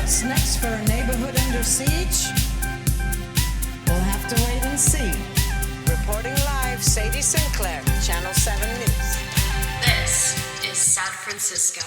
What's next for a neighborhood under siege? We'll have to wait and see. Reporting live, Sadie Sinclair, Channel 7 News. This is San Francisco.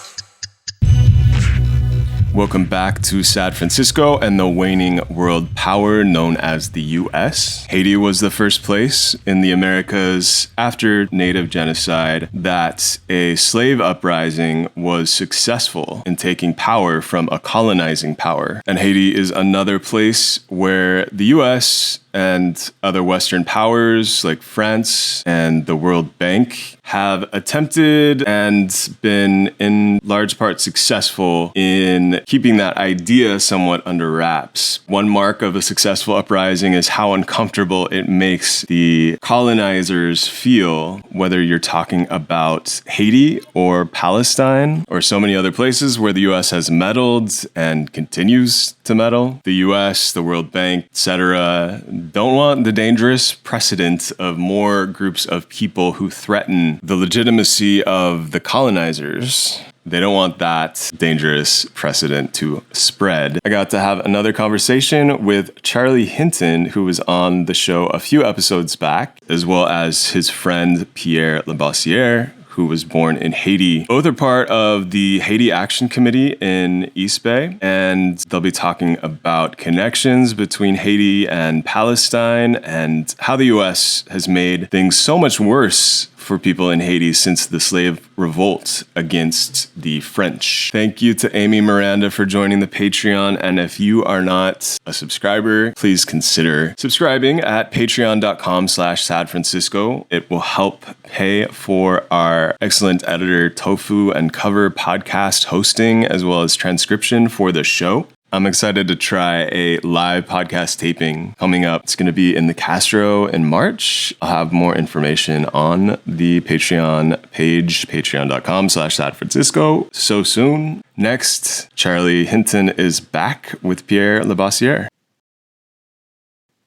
Welcome back to San Francisco and the waning world power known as the U.S. Haiti was the first place in the Americas after Native genocide that a slave uprising was successful in taking power from a colonizing power. And Haiti is another place where the U.S. and other Western powers like France and the World Bank have attempted and been in large part successful in keeping that idea somewhat under wraps. One mark of a successful uprising is how uncomfortable it makes the colonizers feel, whether you're talking about Haiti or Palestine or so many other places where the U.S. has meddled and continues to meddle. The U.S., the World Bank, etc., don't want the dangerous precedent of more groups of people who threaten the legitimacy of the colonizers. They don't want that dangerous precedent to spread. I got to have another conversation with Charlie Hinton, who was on the show a few episodes back, as well as his friend Pierre Labossiere, who was born in Haiti. Both are part of the Haiti Action Committee in East Bay, and they'll be talking about connections between Haiti and Palestine and how the U.S. has made things so much worse for people in Haiti since the slave revolt against the French. Thank you to Amy Miranda for joining the Patreon. And if you are not a subscriber, please consider subscribing at patreon.com/San Francisco. It will help pay for our excellent editor, Tofu, and cover podcast hosting, as well as transcription for the show. I'm excited to try a live podcast taping coming up. It's going to be in the Castro in March. I'll have more information on the Patreon page, patreon.com/San Francisco, so soon. Next, Charlie Hinton is back with Pierre Labossiere.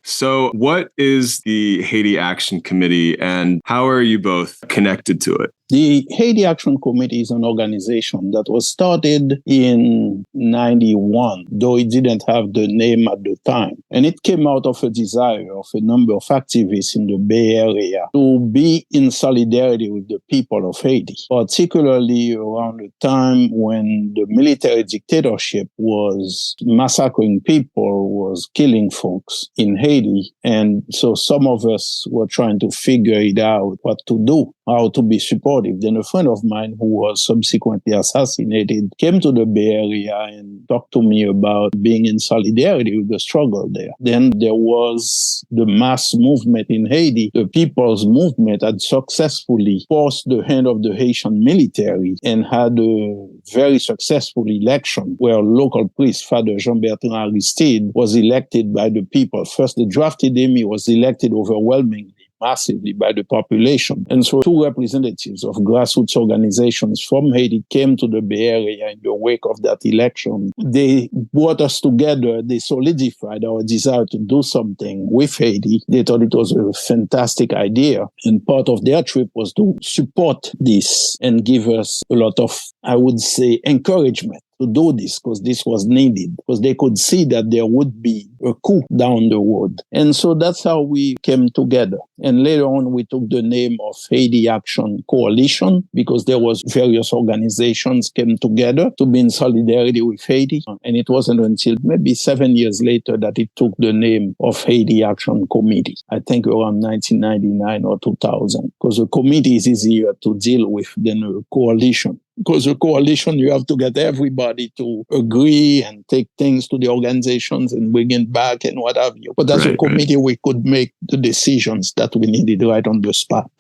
So what is the Haiti Action Committee and how are you both connected to it? The Haiti Action Committee is an organization that was started in 91, though it didn't have the name at the time. And it came out of a desire of a number of activists in the Bay Area to be in solidarity with the people of Haiti, particularly around the time when the military dictatorship was massacring people, was killing folks in Haiti. And so some of us were trying to figure it out, what to do, how to be supportive. Then a friend of mine who was subsequently assassinated came to the Bay Area and talked to me about being in solidarity with the struggle there. Then there was the mass movement in Haiti. The people's movement had successfully forced the hand of the Haitian military and had a very successful election where local priest, Father Jean-Bertrand Aristide, was elected by the people. First, the drafted him, he was elected overwhelmingly, massively by the population. And so two representatives of grassroots organizations from Haiti came to the Bay Area in the wake of that election. They brought us together. They solidified our desire to do something with Haiti. They thought it was a fantastic idea. And part of their trip was to support this and give us a lot of, I would say, encouragement to do this, because this was needed, because they could see that there would be a coup down the road. And so that's how we came together. And later on, we took the name of Haiti Action Coalition, because there was various organizations came together to be in solidarity with Haiti. And it wasn't until maybe 7 years later that it took the name of Haiti Action Committee, I think around 1999 or 2000, because a committee is easier to deal with than a coalition. Because a coalition, you have to get everybody to agree and take things to the organizations and bring it back and what have you. But as a committee, we could make the decisions that we needed right on the spot.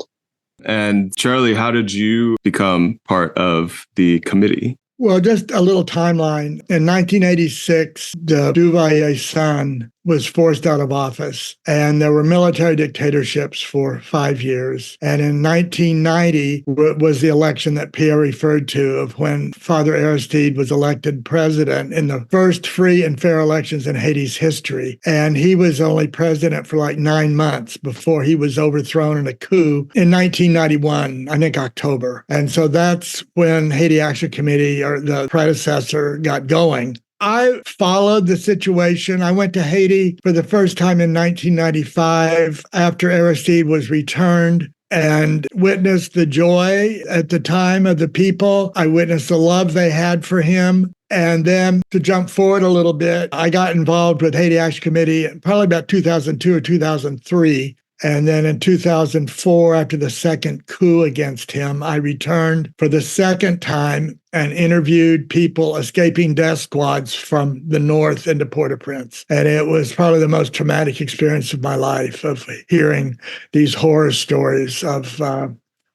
And Charlie, how did you become part of the committee? Well, just a little timeline. In 1986, the Duvalier son was forced out of office, and there were military dictatorships for 5 years. And in 1990 was the election that Pierre referred to, of when Father Aristide was elected president in the first free and fair elections in Haiti's history. And he was only president for like 9 months before he was overthrown in a coup in 1991, I think October. And so that's when Haiti Action Committee, or the predecessor, got going. I followed the situation. I went to Haiti for the first time in 1995 after Aristide was returned and witnessed the joy at the time of the people. I witnessed the love they had for him. And then to jump forward a little bit, I got involved with Haiti Action Committee probably about 2002 or 2003. And then in 2004, after the second coup against him, I returned for the second time and interviewed people escaping death squads from the north into Port-au-Prince. And it was probably the most traumatic experience of my life, of hearing these horror stories of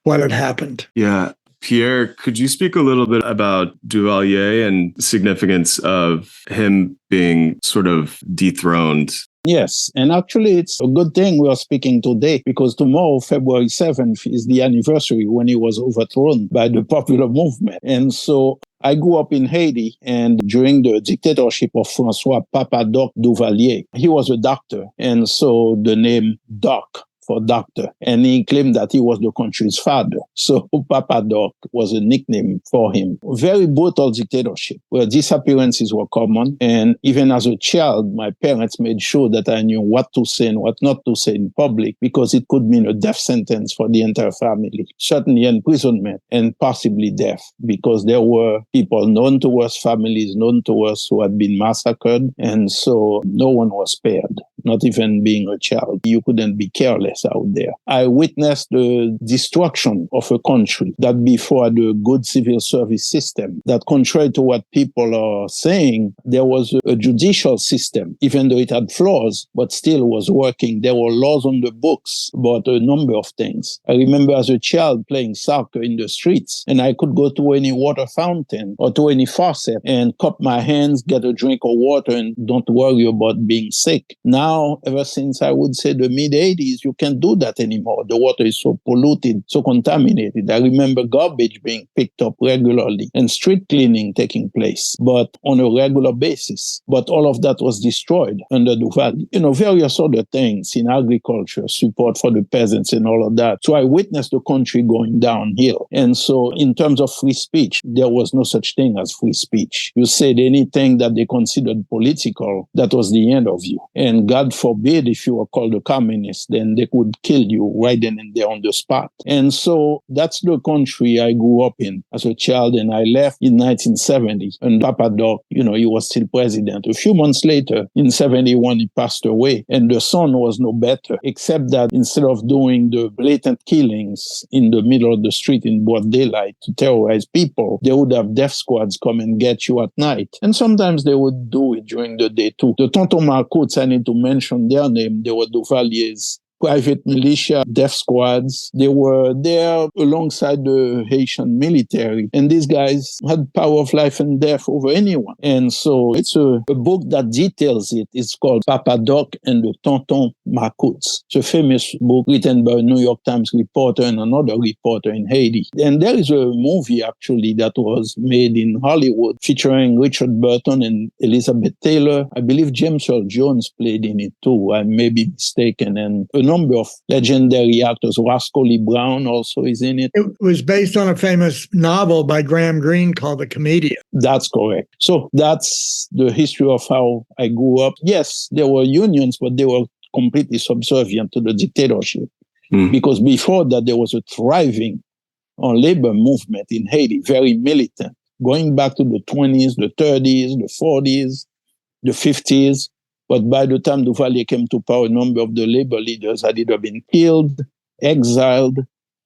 what had happened. Yeah. Pierre, could you speak a little bit about Duvalier and the significance of him being sort of dethroned? Yes, and actually it's a good thing we are speaking today, because tomorrow, February 7th, is the anniversary when he was overthrown by the popular movement. And so I grew up in Haiti, and during the dictatorship of Francois Papa-Doc Duvalier, he was a doctor, and so the name Doc for doctor, and he claimed that he was the country's father. So Papa Doc was a nickname for him. Very brutal dictatorship where disappearances were common. And even as a child, my parents made sure that I knew what to say and what not to say in public, because it could mean a death sentence for the entire family, certainly imprisonment and possibly death, because there were people known to us, families known to us who had been massacred. And so no one was spared, not even being a child. You couldn't be careless out there. I witnessed the destruction of a country that before had a good civil service system, that contrary to what people are saying, there was a judicial system, even though it had flaws, but still was working. There were laws on the books about a number of things. I remember as a child playing soccer in the streets, and I could go to any water fountain or to any faucet and cup my hands, get a drink of water, and don't worry about being sick. Now, ever since I would say the mid-'80s, you can't do that anymore. The water is so polluted, so contaminated. I remember garbage being picked up regularly and street cleaning taking place, but on a regular basis. But all of that was destroyed under Duvalier. Various other things in agriculture, support for the peasants and all of that. So I witnessed the country going downhill. And so in terms of free speech, there was no such thing as free speech. You said anything that they considered political, that was the end of you. And God forbid if you were called a communist, then they could kill you right then and there on the spot. And so that's the country I grew up in as a child, and I left in 1970. And Papa Doc, he was still president. A few months later, in 71, he passed away. And the son was no better, except that instead of doing the blatant killings in the middle of the street in broad daylight to terrorize people, they would have death squads come and get you at night. And sometimes they would do it during the day too. The Tonton Marcouts, I need to mention their name. They were Duvalier's private militia, death squads. They were there alongside the Haitian military. And these guys had power of life and death over anyone. And so it's a book that details it. It's called Papa Doc and the Tonton Marcouts. It's a famous book written by a New York Times reporter and another reporter in Haiti. And there is a movie actually that was made in Hollywood featuring Richard Burton and Elizabeth Taylor. I believe James Earl Jones played in it too. I may be mistaken. And a number of legendary actors. Roscoe Lee Brown also is in it. It was based on a famous novel by Graham Greene called The Comedian. That's correct. So that's the history of how I grew up. Yes, there were unions, but they were completely subservient to the dictatorship. Because before that, there was a thriving labor movement in Haiti, very militant, going back to the 20s, the 30s, the 40s, the 50s. But by the time Duvalier came to power, a number of the labor leaders had either been killed, exiled,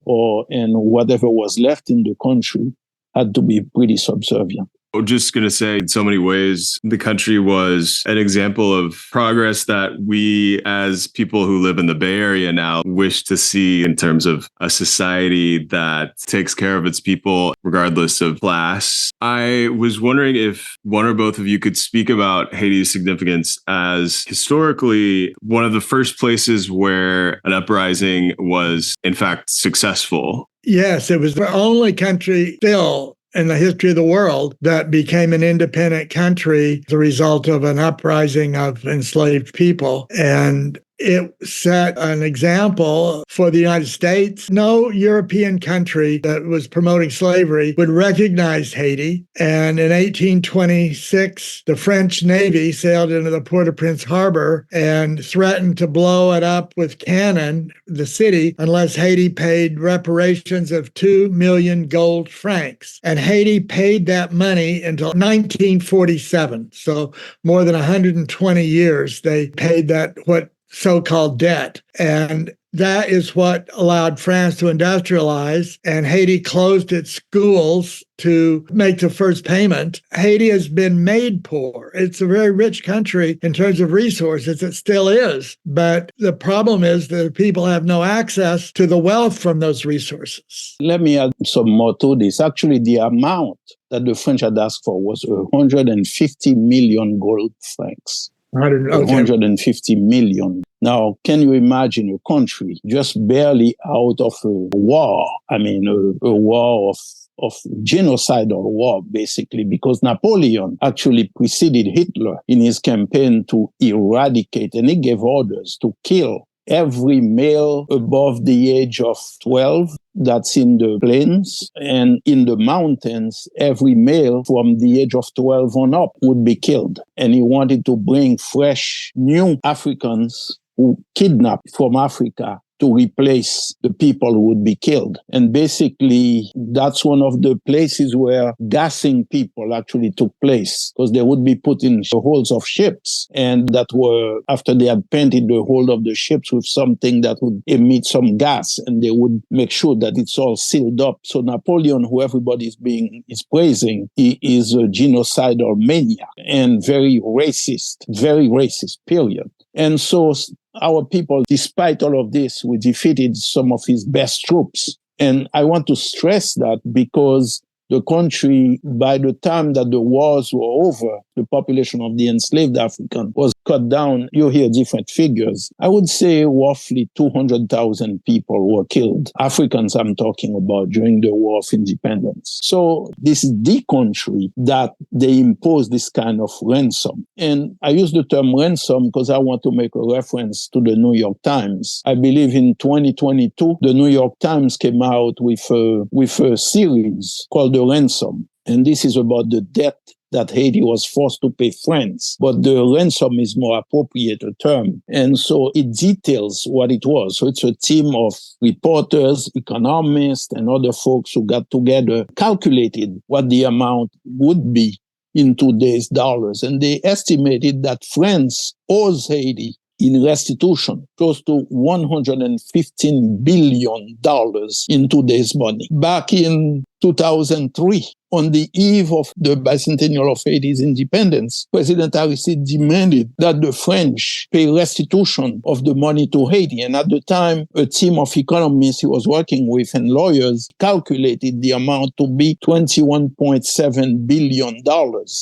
and whatever was left in the country had to be pretty subservient. I'm just going to say, in so many ways, the country was an example of progress that we, as people who live in the Bay Area now, wish to see in terms of a society that takes care of its people, regardless of class. I was wondering if one or both of you could speak about Haiti's significance as historically one of the first places where an uprising was, in fact, successful. Yes, it was the only country still in the history of the world that became an independent country as a result of an uprising of enslaved people. And it set an example for the United States. No European country that was promoting slavery would recognize Haiti. And in 1826, the French Navy sailed into the port of Prince Harbor and threatened to blow it up with cannon, the city, unless Haiti paid reparations of 2 million gold francs. And Haiti paid that money until 1947. So more than 120 years, they paid that, what so-called debt. And that is what allowed France to industrialize, and Haiti closed its schools to make the first payment. Haiti has been made poor. It's a very rich country in terms of resources. It still is. But the problem is that people have no access to the wealth from those resources. Let me add some more to this. Actually, the amount that the French had asked for was 150 million gold francs. 150 million. Now, can you imagine a country just barely out of a war? I mean, a war of genocidal war, basically, because Napoleon actually preceded Hitler in his campaign to eradicate, and he gave orders to kill every male above the age of 12 that's in the plains, and in the mountains, every male from the age of 12 on up would be killed. And he wanted to bring fresh, new Africans who kidnapped from Africa to replace the people who would be killed. And basically, that's one of the places where gassing people actually took place, because they would be put in the holds of ships, and that were, after they had painted the hold of the ships with something that would emit some gas, and they would make sure that it's all sealed up. So Napoleon, who everybody is praising, he is a genocidal maniac and very racist, period. And so our people, despite all of this, we defeated some of his best troops. And I want to stress that because the country, by the time that the wars were over, the population of the enslaved African was cut down. You hear different figures. I would say roughly 200,000 people were killed. Africans I'm talking about during the War of Independence. So this is the country that they imposed this kind of ransom. And I use the term ransom because I want to make a reference to the New York Times. I believe in 2022, the New York Times came out with a series called The Ransom. And this is about the debt that Haiti was forced to pay France. But the ransom is more appropriate a term. And so it details what it was. So it's a team of reporters, economists, and other folks who got together, calculated what the amount would be in today's dollars. And they estimated that France owes Haiti in restitution close to $115 billion in today's money. Back in 2003, on the eve of the bicentennial of Haiti's independence, President Aristide demanded that the French pay restitution of the money to Haiti. And at the time, a team of economists he was working with and lawyers calculated the amount to be $21.7 billion.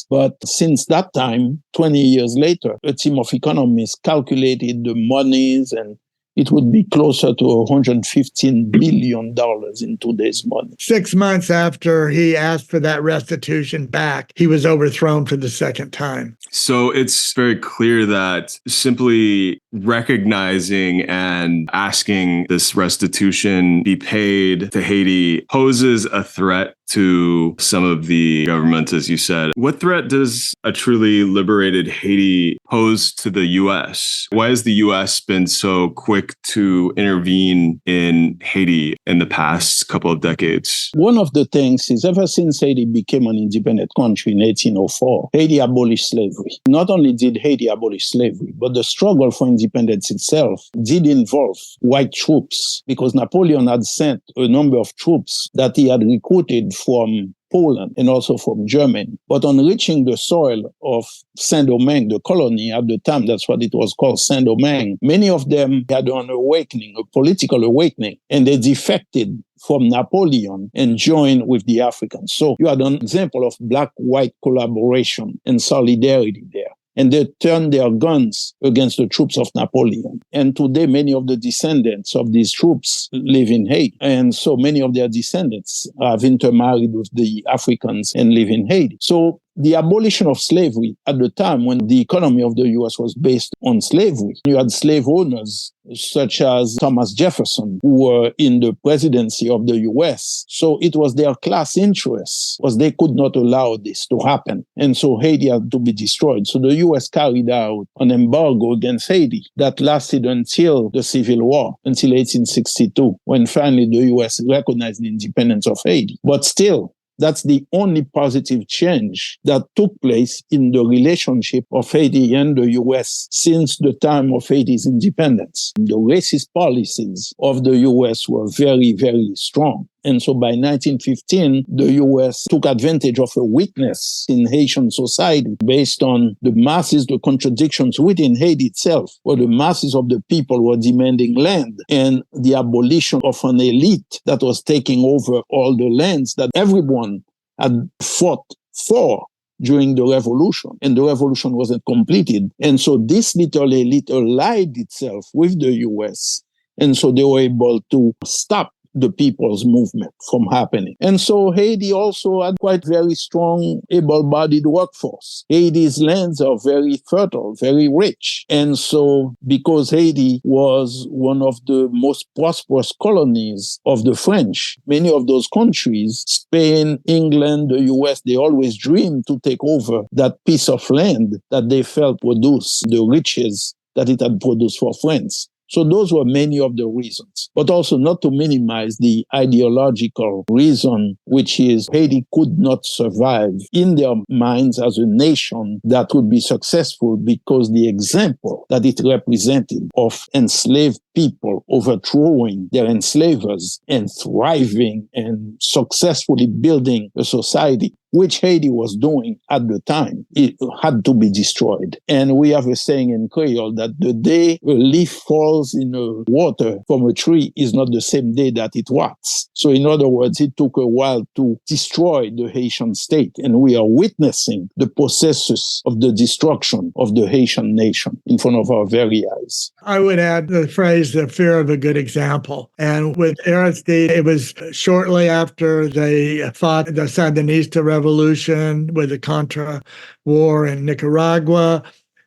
But since that time, 20 years later, a team of economists calculated the monies, and it would be closer to $115 billion in today's money. 6 months after he asked for that restitution back, he was overthrown for the second time. So it's very clear that simply recognizing and asking this restitution be paid to Haiti poses a threat to some of the governments, as you said. What threat does a truly liberated Haiti pose to the U.S.? Why has the U.S. been so quick to intervene in Haiti in the past couple of decades? One of the things is, ever since Haiti became an independent country in 1804, Haiti abolished slavery. Not only did Haiti abolish slavery, but the struggle for independence itself did involve white troops, because Napoleon had sent a number of troops that he had recruited from Poland and also from Germany. But on reaching the soil of Saint-Domingue, the colony at the time, that's what it was called, Saint-Domingue, many of them had an awakening, a political awakening, and they defected from Napoleon and joined with the Africans. So you had an example of black-white collaboration and solidarity there. And they turned their guns against the troops of Napoleon. And today, many of the descendants of these troops live in Haiti. And so many of their descendants have intermarried with the Africans and live in Haiti. So the abolition of slavery at the time when the economy of the U.S. was based on slavery. You had slave owners such as Thomas Jefferson, who were in the presidency of the U.S. So it was their class interests, because they could not allow this to happen. And so Haiti had to be destroyed. So the U.S. carried out an embargo against Haiti that lasted until the Civil War, until 1862, when finally the U.S. recognized the independence of Haiti. But still, that's the only positive change that took place in the relationship of Haiti and the U.S. since the time of Haiti's independence. The racist policies of the U.S. were very, very strong. And so by 1915, the U.S. took advantage of a weakness in Haitian society based on the masses, the contradictions within Haiti itself, where the masses of the people were demanding land and the abolition of an elite that was taking over all the lands that everyone had fought for during the revolution, and the revolution wasn't completed. And so this little elite allied itself with the U.S., and so they were able to stop the people's movement from happening. And so Haiti also had quite very strong, able-bodied workforce. Haiti's lands are very fertile, very rich. And so because Haiti was one of the most prosperous colonies of the French, many of those countries, Spain, England, the US, they always dreamed to take over that piece of land that they felt produced the riches that it had produced for France. So those were many of the reasons, but also not to minimize the ideological reason, which is Haiti could not survive in their minds as a nation that would be successful because the example that it represented of enslaved people overthrowing their enslavers and thriving and successfully building a society, which Haiti was doing at the time, it had to be destroyed. And we have a saying in Creole that the day a leaf falls in the water from a tree is not the same day that it rots. So in other words, it took a while to destroy the Haitian state. And we are witnessing the processes of the destruction of the Haitian nation in front of our very eyes. I would add the phrase, the fear of a good example. And with Aristide, it was shortly after they fought the Sandinista Revolution with the Contra War in Nicaragua.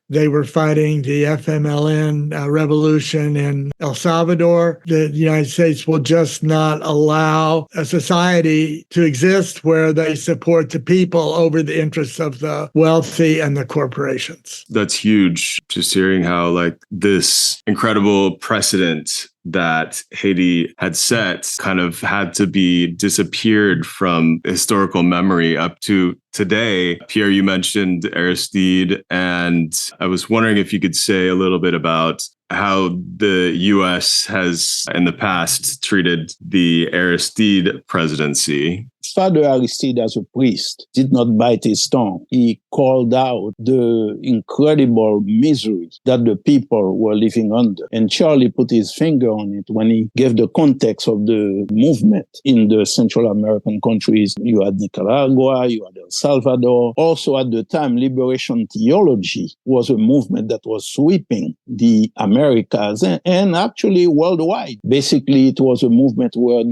They were fighting the FMLN revolution in El Salvador. The United States will just not allow a society to exist where they support the people over the interests of the wealthy and the corporations. That's huge. Just hearing how this incredible precedent that Haiti had set kind of had to be disappeared from historical memory up to today. Pierre, you mentioned Aristide, and I was wondering if you could say a little bit about how the U.S. has in the past treated the Aristide presidency. Father Aristide, as a priest, did not bite his tongue. He called out the incredible misery that the people were living under. And Charlie put his finger on it when he gave the context of the movement in the Central American countries. You had Nicaragua, you had El Salvador. Also at the time, liberation theology was a movement that was sweeping the Americas and actually worldwide. Basically, it was a movement where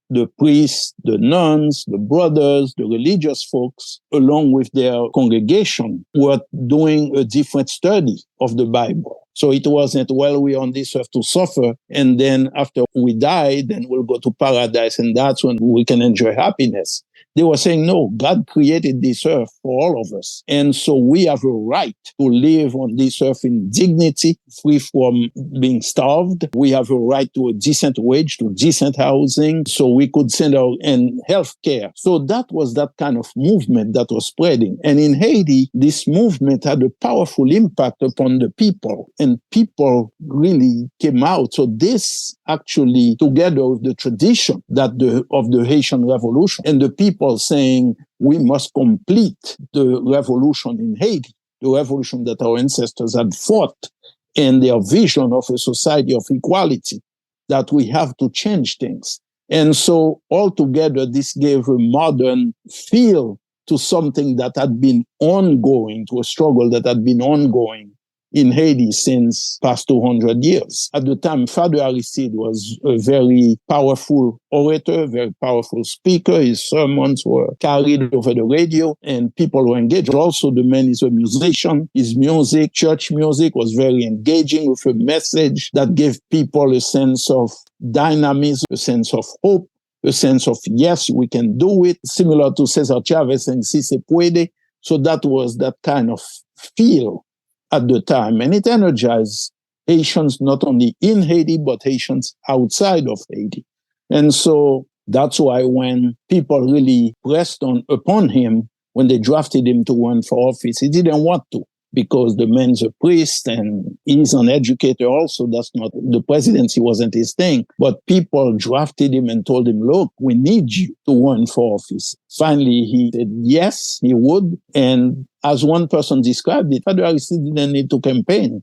the priests, the nuns, the brothers, the religious folks, along with their congregation, were doing a different study of the Bible. So it wasn't, well, we're on this earth to suffer, and then after we die, then we'll go to paradise, and that's when we can enjoy happiness. They were saying, no, God created this earth for all of us. And so we have a right to live on this earth in dignity, free from being starved. We have a right to a decent wage, to decent housing, so we could send out and health care. So that was that kind of movement that was spreading. And in Haiti, this movement had a powerful impact upon the people, and people really came out. So this actually, together with the tradition of the Haitian Revolution, and the people saying we must complete the revolution in Haiti, the revolution that our ancestors had fought, and their vision of a society of equality, that we have to change things. And so altogether, this gave a modern feel to something that had been ongoing, to a struggle that had been ongoing in Haiti since past 200 years. At the time, Father Aristide was a very powerful orator, very powerful speaker. His sermons were carried over the radio and people were engaged. Also, the man is a musician. His music, church music, was very engaging with a message that gave people a sense of dynamism, a sense of hope, a sense of, yes, we can do it, similar to Cesar Chavez saying, si se puede. So that was that kind of feel at the time. And it energized Haitians not only in Haiti, but Haitians outside of Haiti. And so that's why when people really pressed upon him, when they drafted him to run for office, he didn't want to, because the man's a priest and he's an educator also. That's not, the presidency wasn't his thing. But people drafted him and told him, look, we need you to run for office. Finally, he said yes, he would. And as one person described it, Father Aristide didn't need to campaign.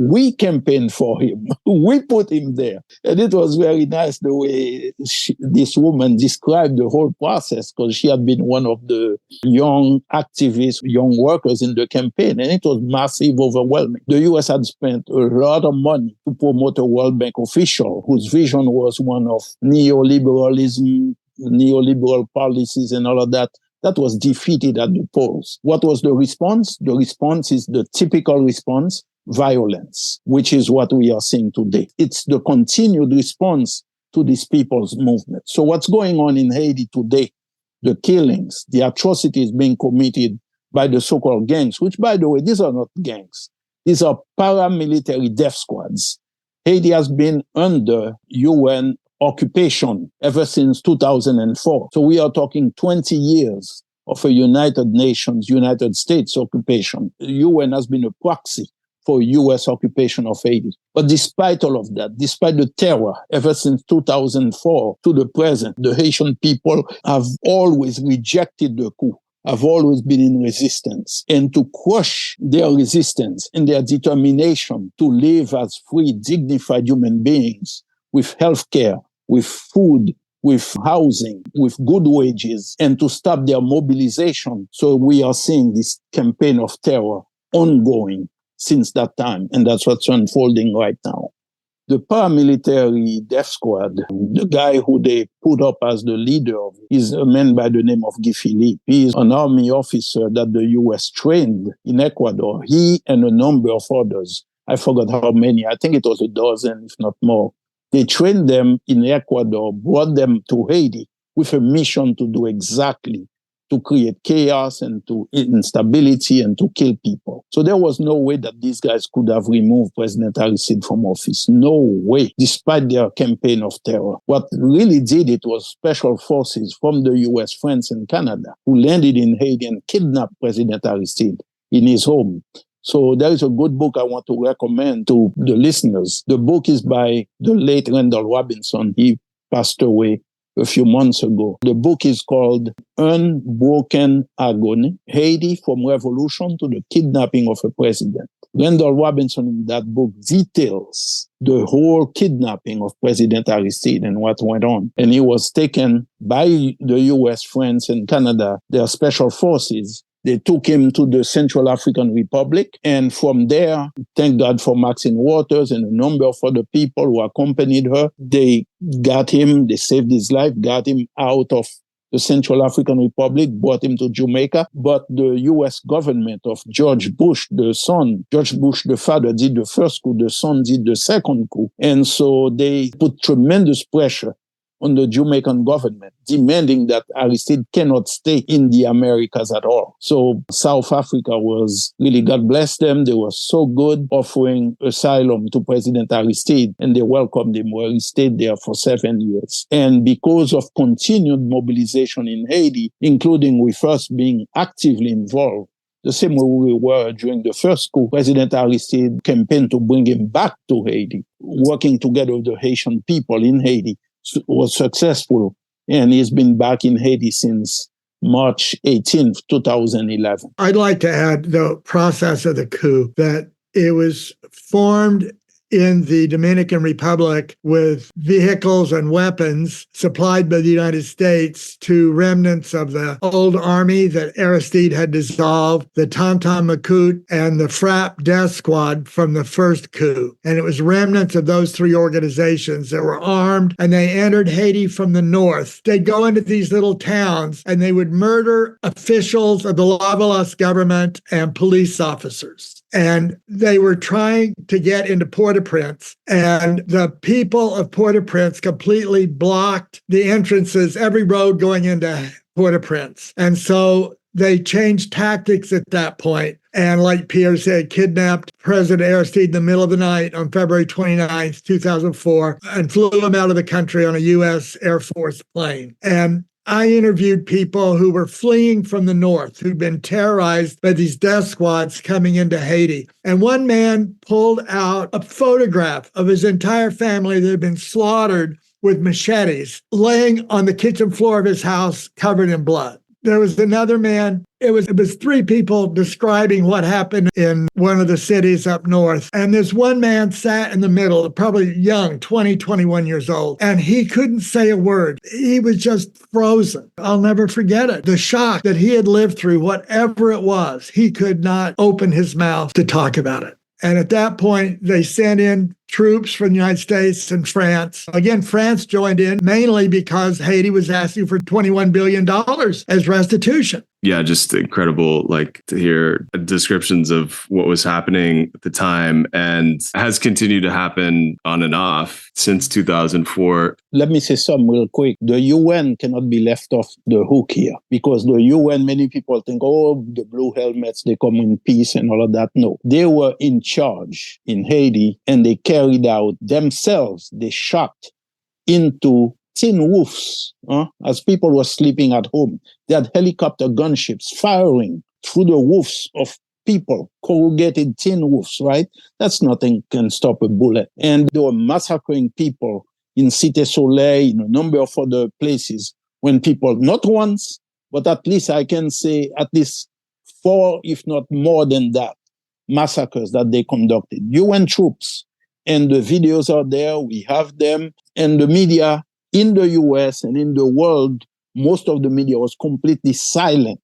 We campaigned for him. We put him there. And it was very nice the way this woman described the whole process, because she had been one of the young activists, young workers in the campaign. And it was massive, overwhelming. The U.S. had spent a lot of money to promote a World Bank official whose vision was one of neoliberalism, neoliberal policies and all of that. That was defeated at the polls. What was the response? The response is the typical response: violence, which is what we are seeing today. It's the continued response to this people's movement. So what's going on in Haiti today, the killings, the atrocities being committed by the so-called gangs, which, by the way, these are not gangs. These are paramilitary death squads. Haiti has been under UN occupation ever since 2004. So we are talking 20 years of a United Nations, United States occupation. The UN has been a proxy for U.S. occupation of Haiti. But despite all of that, despite the terror ever since 2004 to the present, the Haitian people have always rejected the coup, have always been in resistance. And to crush their resistance and their determination to live as free, dignified human beings with health care, with food, with housing, with good wages, and to stop their mobilization. So we are seeing this campaign of terror ongoing since that time, and that's what's unfolding right now. The paramilitary death squad, the guy who they put up as the leader of, is a man by the name of Guy Philippe. He is an army officer that the U.S. trained in Ecuador. He and a number of others, I forgot how many, I think it was a dozen, if not more. They trained them in Ecuador, brought them to Haiti with a mission to do exactly, to create chaos and to instability and to kill people. So there was no way that these guys could have removed President Aristide from office. No way, despite their campaign of terror. What really did it was special forces from the US, France, and Canada who landed in Haiti and kidnapped President Aristide in his home. So there is a good book I want to recommend to the listeners. The book is by the late Randall Robinson. He passed away a few months ago. The book is called Unbroken Agony, Haiti from Revolution to the Kidnapping of a President. Randall Robinson in that book details the whole kidnapping of President Aristide and what went on. And he was taken by the US, France, and Canada, their special forces. They took him to the Central African Republic. And from there, thank God for Maxine Waters and a number of other people who accompanied her. They got him, they saved his life, got him out of the Central African Republic, brought him to Jamaica. But the U.S. government of George Bush, the son, George Bush, the father, did the first coup, the son did the second coup. And so they put tremendous pressure on the Jamaican government, demanding that Aristide cannot stay in the Americas at all. So South Africa was really, God bless them, they were so good, offering asylum to President Aristide, and they welcomed him, where he stayed there for 7 years. And because of continued mobilization in Haiti, including with us being actively involved, the same way we were during the first coup, President Aristide campaigned to bring him back to Haiti, working together with the Haitian people in Haiti, was successful, and he's been back in Haiti since March 18th, 2011. I'd like to add the process of the coup, that it was formed in the Dominican Republic with vehicles and weapons supplied by the United States to remnants of the old army that Aristide had dissolved, the Tonton Macoute, and the FRAP death squad from the first coup. And it was remnants of those three organizations that were armed, and they entered Haiti from the north. They'd go into these little towns and they would murder officials of the Lavalas government and police officers. And they were trying to get into Port-au-Prince. And the people of Port-au-Prince completely blocked the entrances, every road going into Port-au-Prince. And so they changed tactics at that point. And like Pierre said, kidnapped President Aristide in the middle of the night on February 29th, 2004, and flew him out of the country on a U.S. Air Force plane. And I interviewed people who were fleeing from the north, who'd been terrorized by these death squads coming into Haiti. And one man pulled out a photograph of his entire family that had been slaughtered with machetes, laying on the kitchen floor of his house covered in blood. There was another man. It was three people describing what happened in one of the cities up north. And this one man sat in the middle, probably young, 20, 21 years old, and he couldn't say a word. He was just frozen. I'll never forget it. The shock that he had lived through, whatever it was, he could not open his mouth to talk about it. And at that point, they sent in troops from the United States and France. Again, France joined in mainly because Haiti was asking for $21 billion as restitution. Yeah, just incredible, to hear descriptions of what was happening at the time and has continued to happen on and off since 2004. Let me say something real quick. The UN cannot be left off the hook here because the UN, many people think, the blue helmets, they come in peace and all of that. No, they were in charge in Haiti and they carried out themselves. They shot into tin roofs as people were sleeping at home. They had helicopter gunships firing through the roofs of people, corrugated tin roofs, right? That's nothing can stop a bullet. And they were massacring people in Cité Soleil, in a number of other places when people, not once, but at least I can say at least 4, if not more than that, massacres that they conducted. UN troops. And the videos are there. We have them. And the media in the US and in the world, most of the media was completely silent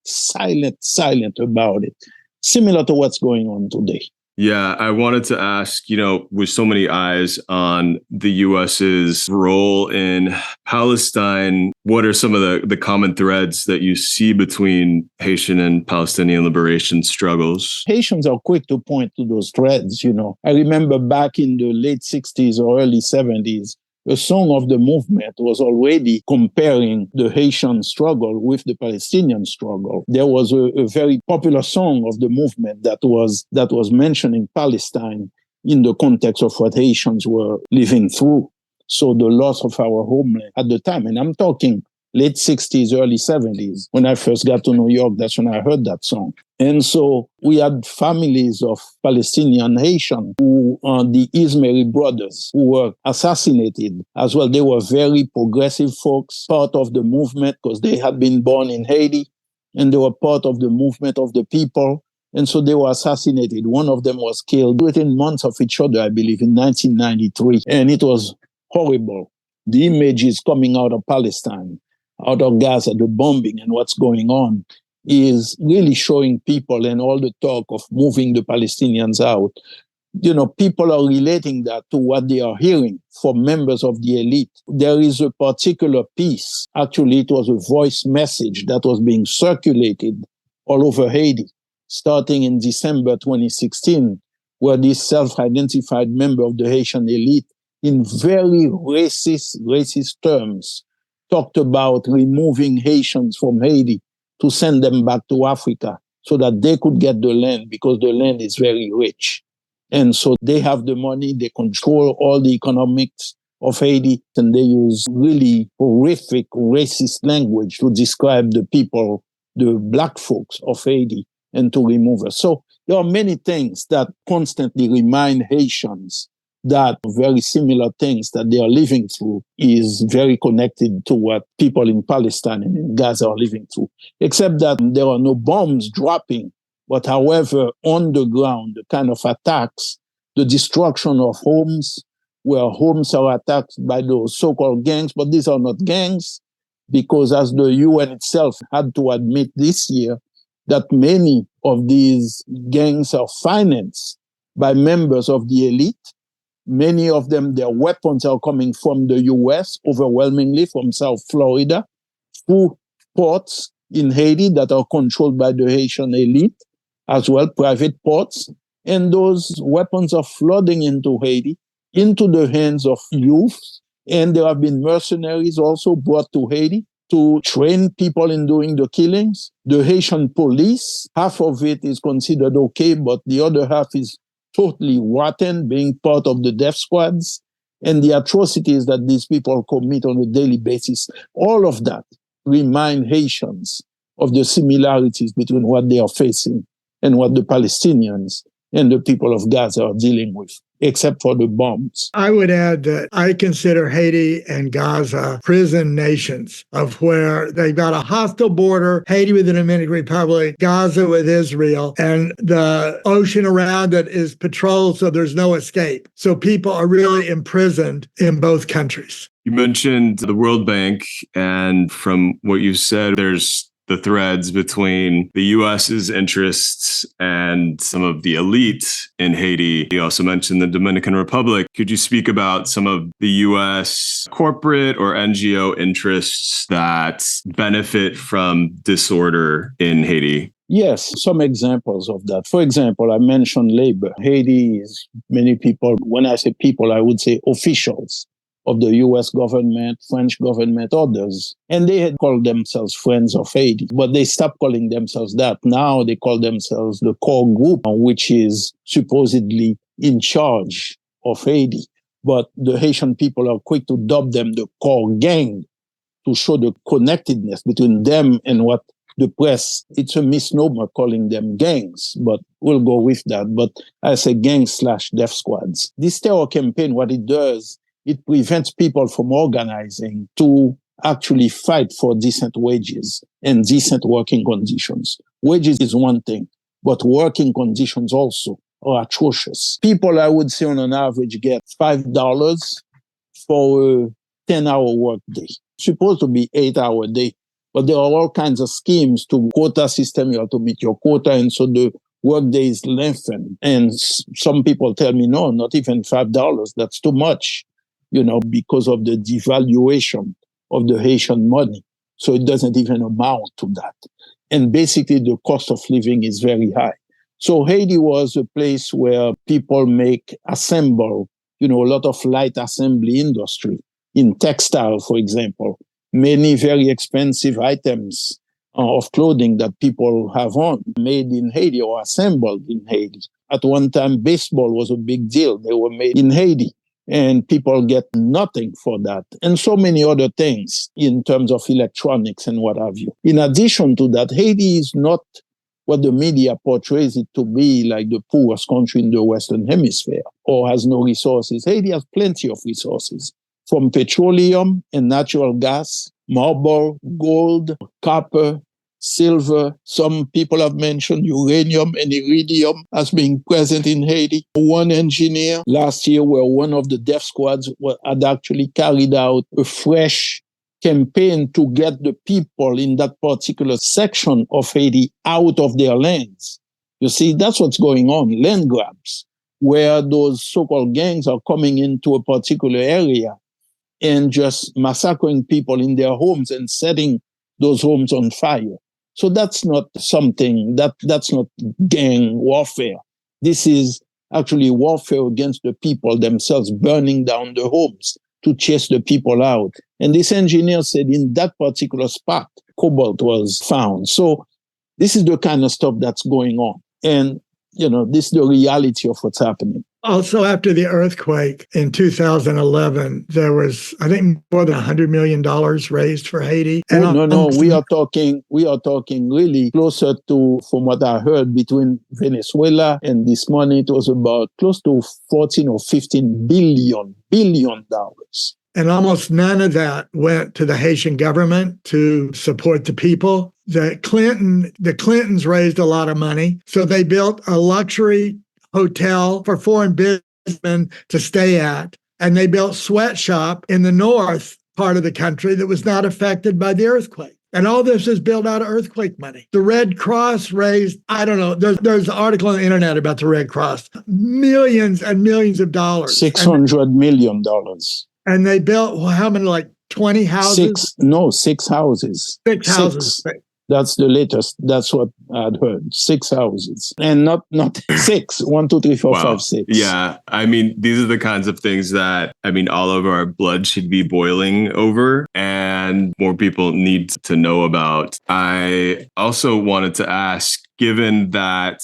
about it. Similar to what's going on today. Yeah, I wanted to ask, with so many eyes on the US's role in Palestine, what are some of the common threads that you see between Haitian and Palestinian liberation struggles? Haitians are quick to point to those threads, I remember back in the late 60s or early 70s, a song of the movement was already comparing the Haitian struggle with the Palestinian struggle. There was a very popular song of the movement that was mentioning Palestine in the context of what Haitians were living through. So the loss of our homeland at the time, and I'm talking late 60s, early 70s. When I first got to New York, that's when I heard that song. And so we had families of Palestinian Haitian who are the Ismaili brothers who were assassinated as well. They were very progressive folks, part of the movement because they had been born in Haiti and they were part of the movement of the people. And so they were assassinated. One of them was killed within months of each other, I believe, in 1993. And it was horrible. The images coming out of Palestine, out of Gaza, the bombing and what's going on is really showing people, and all the talk of moving the Palestinians out. People are relating that to what they are hearing from members of the elite. There is a particular piece, actually it was a voice message that was being circulated all over Haiti, starting in December 2016, where this self-identified member of the Haitian elite in very racist terms talked about removing Haitians from Haiti to send them back to Africa so that they could get the land because the land is very rich. And so they have the money, they control all the economics of Haiti, and they use really horrific racist language to describe the people, the black folks of Haiti, and to remove us. So there are many things that constantly remind Haitians that very similar things that they are living through is very connected to what people in Palestine and in Gaza are living through, except that there are no bombs dropping. But however, on the ground, the kind of attacks the destruction of homes, where homes are attacked by those so-called gangs, but these are not gangs, because as the UN itself had to admit this year, that many of these gangs are financed by members of the elite. Many of them, their weapons are coming from the US, overwhelmingly from South Florida, through ports in Haiti that are controlled by the Haitian elite, as well, private ports. And those weapons are flooding into Haiti, into the hands of youth. And there have been mercenaries also brought to Haiti to train people in doing the killings. The Haitian police, half of it is considered okay, but the other half is totally rotten, being part of the death squads, and the atrocities that these people commit on a daily basis. All of that remind Haitians of the similarities between what they are facing and what the Palestinians and the people of Gaza are dealing with, except for the bombs. I would add that I consider Haiti and Gaza prison nations, of where they've got a hostile border, Haiti with the Dominican Republic, Gaza with Israel, and the ocean around it is patrolled, so there's no escape. So people are really imprisoned in both countries. You mentioned the World Bank, and from what you said, there's the threads between the U.S.'s interests and some of the elite in Haiti. You also mentioned the Dominican Republic. Could you speak about some of the U.S. corporate or NGO interests that benefit from disorder in Haiti? Yes, some examples of that. For example, I mentioned labor. Haiti is many people, when I say people, I would say officials of the US government, French government, others. And they had called themselves Friends of Haiti, but they stopped calling themselves that. Now they call themselves the core group, which is supposedly in charge of Haiti. But the Haitian people are quick to dub them the core gang to show the connectedness between them and what the press, it's a misnomer calling them gangs, but we'll go with that. But I say gang/death squads. This terror campaign, what it does, it prevents people from organizing to actually fight for decent wages and decent working conditions. Wages is one thing, but working conditions also are atrocious. People, I would say, on an average, get $5 for a 10-hour workday. It's supposed to be 8-hour day, but there are all kinds of schemes to quota system. You have to meet your quota, and so the workday is lengthened. And some people tell me, no, not even $5. That's too much. Because of the devaluation of the Haitian money. So it doesn't even amount to that. And basically, the cost of living is very high. So Haiti was a place where people assemble, a lot of light assembly industry in textile, for example. Many very expensive items of clothing that people have on, made in Haiti or assembled in Haiti. At one time, baseball was a big deal. They were made in Haiti. And people get nothing for that. And so many other things in terms of electronics and what have you. In addition to that, Haiti is not what the media portrays it to be, like the poorest country in the Western Hemisphere, or has no resources. Haiti has plenty of resources, from petroleum and natural gas, marble, gold, copper, silver. Some people have mentioned uranium and iridium as being present in Haiti. One engineer last year, where one of the death squads had actually carried out a fresh campaign to get the people in that particular section of Haiti out of their lands. You see, that's what's going on, land grabs, where those so-called gangs are coming into a particular area and just massacring people in their homes and setting those homes on fire. So that's not something, that's not gang warfare. This is actually warfare against the people themselves, burning down the homes to chase the people out. And this engineer said in that particular spot, cobalt was found. So this is the kind of stuff that's going on. And, this is the reality of what's happening. Also, after the earthquake in 2011, there was, I think, more than $100 million raised for Haiti. And no, we are talking really closer to, from what I heard, between Venezuela and this money, it was about close to 14 or 15 billion dollars. And almost none of that went to the Haitian government to support the people. The Clintons raised a lot of money. So they built a luxury hotel for foreign to stay at. And they built sweatshop in the north part of the country that was not affected by the earthquake. And all this is built out of earthquake money. The Red Cross raised, I don't know, there's an article on the internet about the Red Cross, millions and millions of dollars. $600 million. And they built, well, how many, like 20 houses? Six houses. Six houses. That's the latest. That's what I'd heard. 6 houses. And not 6. 1, 2, 3, 4, Wow. 5, 6. Yeah. I mean, these are the kinds of things that, all of our blood should be boiling over and more people need to know about. I also wanted to ask, given that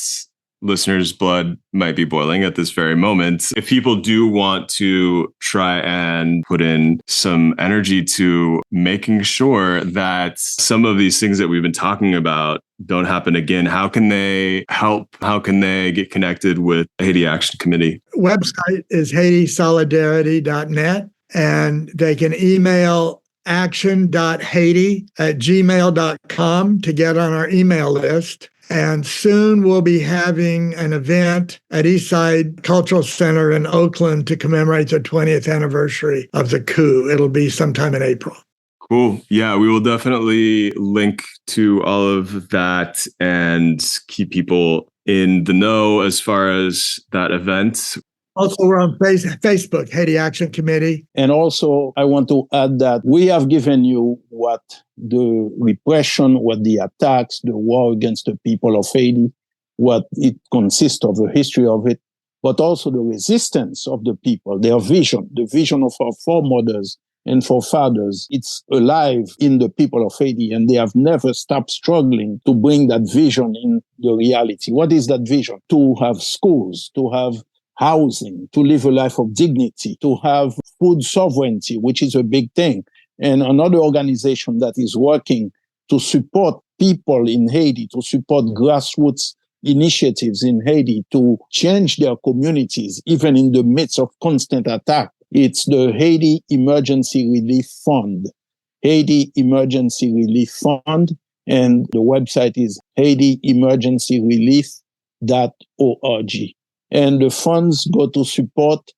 listeners' blood might be boiling at this very moment, if people do want to try and put in some energy to making sure that some of these things that we've been talking about don't happen again, how can they help? How can they get connected with the Haiti Action Committee? Website is HaitiSolidarity.net, and they can email action.haiti@gmail.com to get on our email list. And soon we'll be having an event at Eastside Cultural Center in Oakland to commemorate the 20th anniversary of the coup. It'll be sometime in April. Cool. Yeah, we will definitely link to all of that and keep people in the know as far as that event. Also, we're on Facebook, Haiti Action Committee. And also, I want to add that we have given you what the repression, what the attacks, the war against the people of Haiti, what it consists of, the history of it, but also the resistance of the people, their vision, the vision of our foremothers and forefathers. It's alive in the people of Haiti, and they have never stopped struggling to bring that vision in the reality. What is that vision? To have schools, to have housing, to live a life of dignity, to have food sovereignty, which is a big thing. And another organization that is working to support people in Haiti, to support grassroots initiatives in Haiti, to change their communities, even in the midst of constant attack. It's the Haiti Emergency Relief Fund. Haiti Emergency Relief Fund. And the website is haitiemergencyrelief.org. And the funds go to support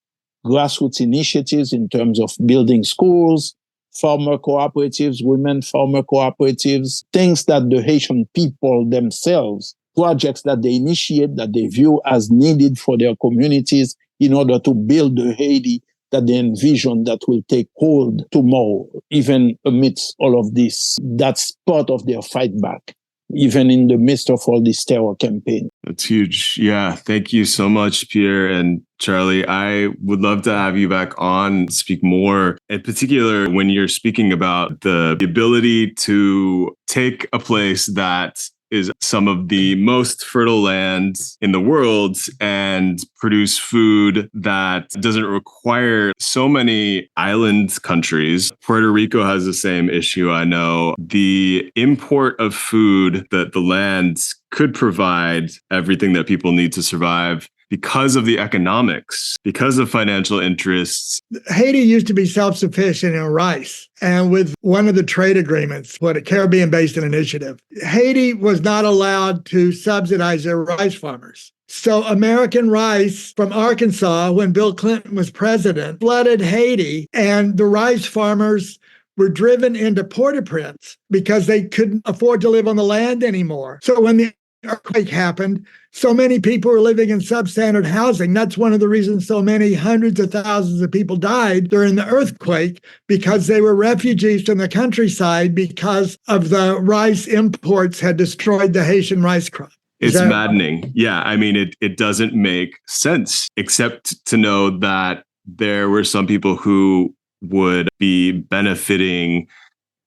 grassroots initiatives in terms of building schools, farmer cooperatives, women farmer cooperatives, things that the Haitian people themselves, projects that they initiate, that they view as needed for their communities in order to build the Haiti that they envision that will take hold tomorrow, even amidst all of this. That's part of their fight back, even in the midst of all this terror campaign. That's huge. Yeah. Thank you so much, Pierre and Charlie. I would love to have you back on, speak more, in particular when you're speaking about the ability to take a place that is some of the most fertile land in the world and produce food that doesn't require so many island countries. Puerto Rico has the same issue, I know. The import of food that the land could provide everything that people need to survive because of the economics, because of financial interests. Haiti used to be self-sufficient in rice. And with one of the trade agreements, a Caribbean-based initiative, Haiti was not allowed to subsidize their rice farmers. So American rice from Arkansas, when Bill Clinton was president, flooded Haiti, and the rice farmers were driven into Port-au-Prince because they couldn't afford to live on the land anymore. So when the earthquake happened, so many people were living in substandard housing. That's one of the reasons so many hundreds of thousands of people died during the earthquake, because they were refugees from the countryside because of the rice imports had destroyed the Haitian rice crop. It's maddening. Yeah, I mean, it doesn't make sense, except to know that there were some people who would be benefiting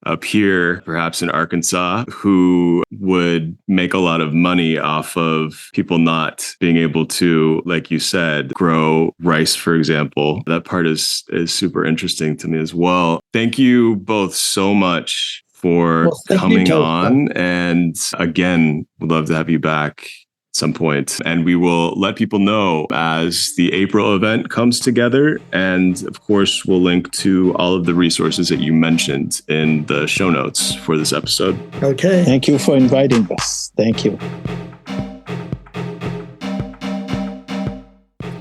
up here, perhaps in Arkansas, who would make a lot of money off of people not being able to, like you said, grow rice, for example. That part is super interesting to me as well. Thank you both so much for coming on. And again, we'd love to have you back some point. And we will let people know as the April event comes together. And of course, we'll link to all of the resources that you mentioned in the show notes for this episode. Okay. Thank you for inviting us. Thank you.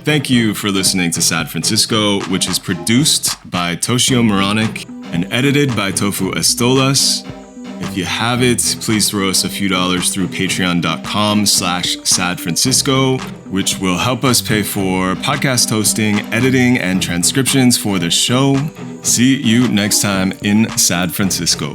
Thank you for listening to Sad Francisco, which is produced by Toshio Moronic and edited by Tofu Estolas. If you have it, please throw us a few dollars through patreon.com/sadfrancisco, which will help us pay for podcast hosting, editing, and transcriptions for the show. See you next time in Sad Francisco.